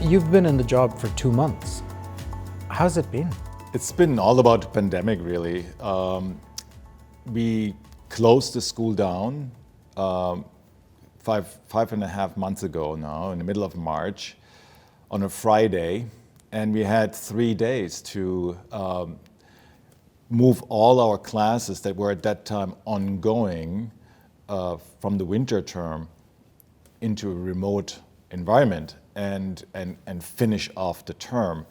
You've been in the job for 2 months. How's it been? It's been all about the pandemic, really. We closed the school down five and a half months ago now, in the middle of March, on a Friday, and we had 3 days to move all our classes that were at that time ongoing from the winter term into a remote environment and finish off the term.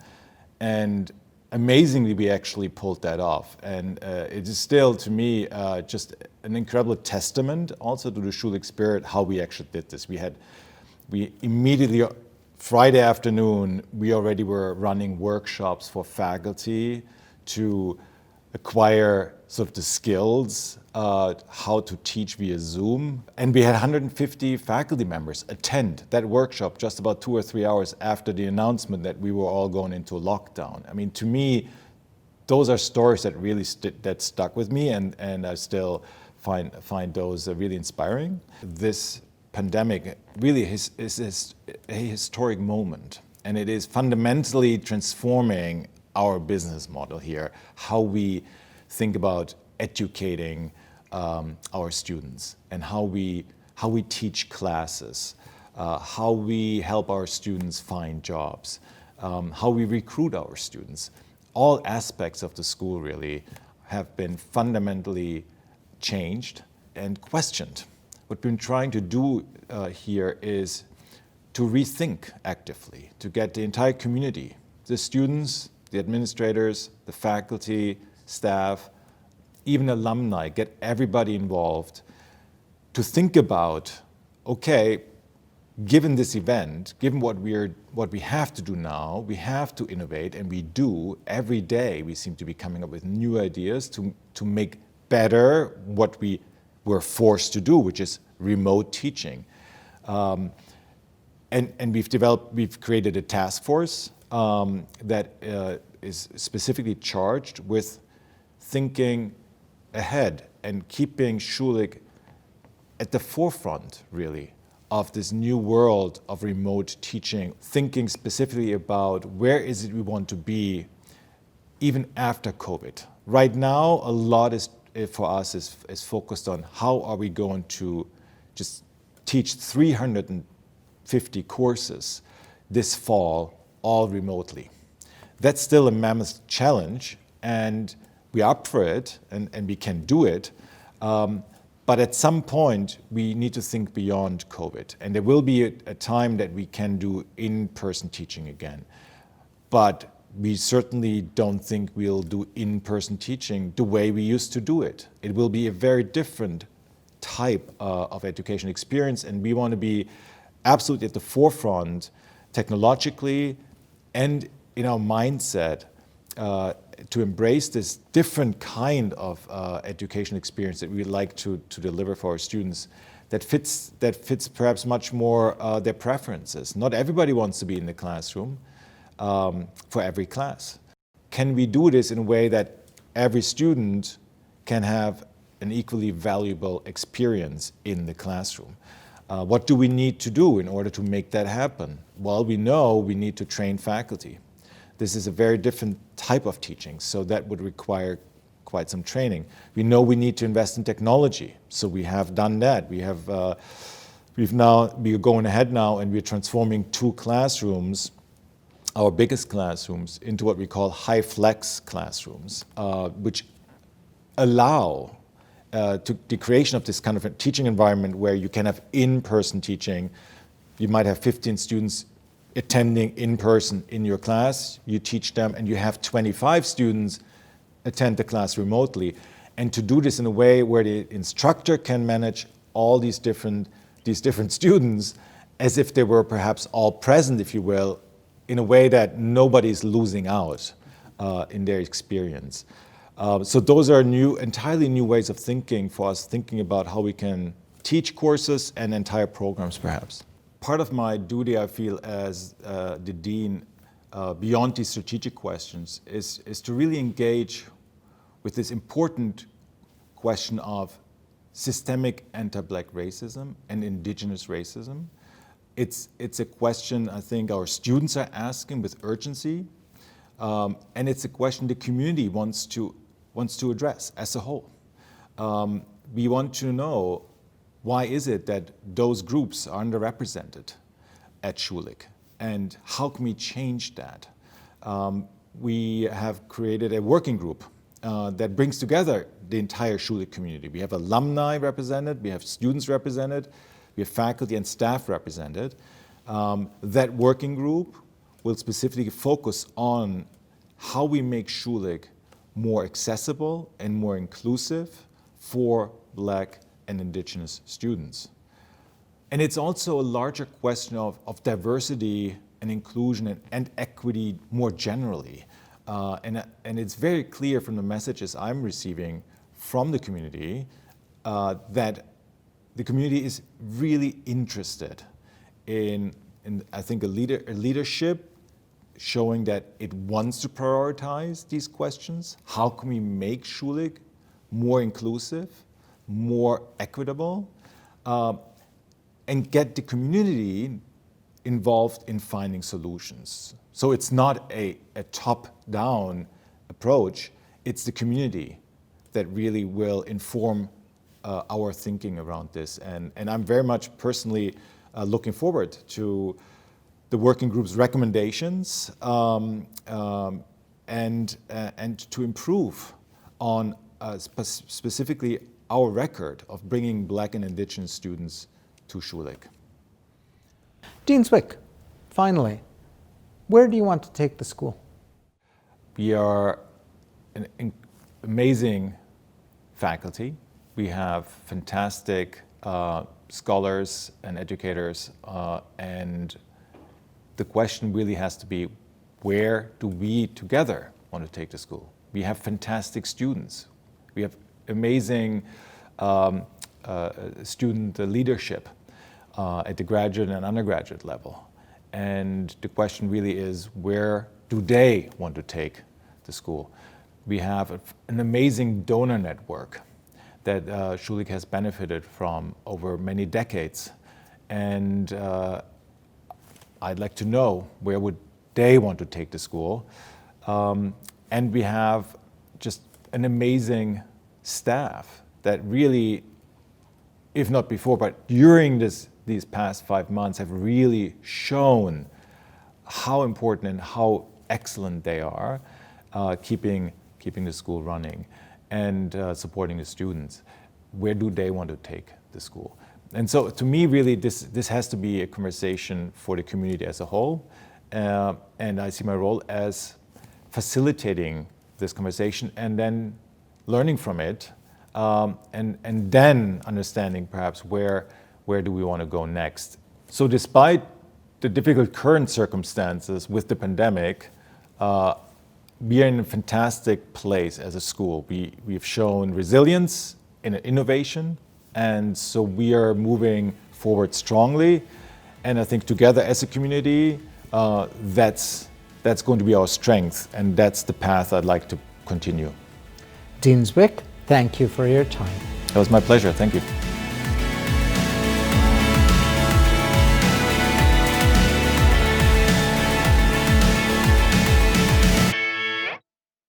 And amazingly, we actually pulled that off. And it is still, to me, just an incredible testament also to the Schulich spirit, how we actually did this. We immediately, Friday afternoon, we already were running workshops for faculty to acquire sort of the skills, how to teach via Zoom. And we had 150 faculty members attend that workshop just about 2 or 3 hours after the announcement that we were all going into lockdown. I mean, to me, those are stories that really that stuck with me, and I still find those really inspiring. This pandemic really is a historic moment, and it is fundamentally transforming our business model here, how we think about educating our students and how we teach classes, how we help our students find jobs, how we recruit our students. All aspects of the school really have been fundamentally changed and questioned. What we've been trying to do here is to rethink actively, to get the entire community, the students, the administrators, the faculty, staff, even alumni, get everybody involved to think about, okay, given this event, given what we have to do now, we have to innovate, and we do. Every day we seem to be coming up with new ideas to make better what we were forced to do, which is remote teaching. And we've created a task force that is specifically charged with thinking ahead and keeping Schulich at the forefront, really, of this new world of remote teaching, thinking specifically about where is it we want to be even after COVID. Right now, a lot for us is focused on how are we going to just teach 350 courses this fall, all remotely. That's still a mammoth challenge, and we're up for it, and we can do it. But at some point, we need to think beyond COVID. And there will be a time that we can do in-person teaching again. But we certainly don't think we'll do in-person teaching the way we used to do it. It will be a very different type of education experience, and we want to be absolutely at the forefront technologically and in our mindset to embrace this different kind of education experience that we'd like to deliver for our students that fits perhaps much more their preferences. Not everybody wants to be in the classroom for every class. Can we do this in a way that every student can have an equally valuable experience in the classroom? What do we need to do in order to make that happen? Well, we know we need to train faculty. This is a very different type of teaching, so that would require quite some training. We know we need to invest in technology, so we have done that. We're going ahead now, and we're transforming 2 classrooms, our biggest classrooms, into what we call high-flex classrooms, which allow the creation of this kind of a teaching environment where you can have in-person teaching. You might have 15 students attending in person in your class, you teach them, and you have 25 students attend the class remotely. And to do this in a way where the instructor can manage all these different students as if they were perhaps all present, if you will, in a way that nobody's losing out in their experience. So those are entirely new ways of thinking for us, thinking about how we can teach courses and entire programs, perhaps. Part of my duty, I feel, as the dean, beyond these strategic questions, is to really engage with this important question of systemic anti-Black racism and indigenous racism, It's a question I think our students are asking with urgency, and it's a question the community wants to address as a whole. We want to know, why is it that those groups are underrepresented at Schulich, and how can we change that? We have created a working group that brings together the entire Schulich community. We have alumni represented, we have students represented, we have faculty and staff represented. That working group will specifically focus on how we make Schulich more accessible and more inclusive for Black and Indigenous students. And it's also a larger question of diversity and inclusion and equity more generally. And it's very clear from the messages I'm receiving from the community that the community is really interested in I think, a leadership showing that it wants to prioritize these questions. How can we make Schulich more inclusive, more equitable, and get the community involved in finding solutions? So it's not a top-down approach, it's the community that really will inform our thinking around this. And I'm very much personally looking forward to the working group's recommendations and to improve on specifically our record of bringing Black and Indigenous students to Schulich. Dean Zwick, finally, where do you want to take the school? We are an amazing faculty. We have fantastic scholars and educators, and the question really has to be, where do we together want to take the school? We have fantastic students. We have amazing student leadership at the graduate and undergraduate level. And the question really is, where do they want to take the school? We have an amazing donor network that Schulich has benefited from over many decades. And I'd like to know, where would they want to take the school? And we have just an amazing staff that really, if not before, but during these past 5 months have really shown how important and how excellent they are keeping the school running and supporting the students. Where do they want to take the school? And so to me, really, this has to be a conversation for the community as a whole. And I see my role as facilitating this conversation and then learning from it, and then understanding perhaps where do we want to go next. So despite the difficult current circumstances with the pandemic, we are in a fantastic place as a school. We've shown resilience in innovation, and so we are moving forward strongly. And I think together as a community, that's going to be our strength, and that's the path I'd like to continue. Dean Zwick, thank you for your time. It was my pleasure. Thank you.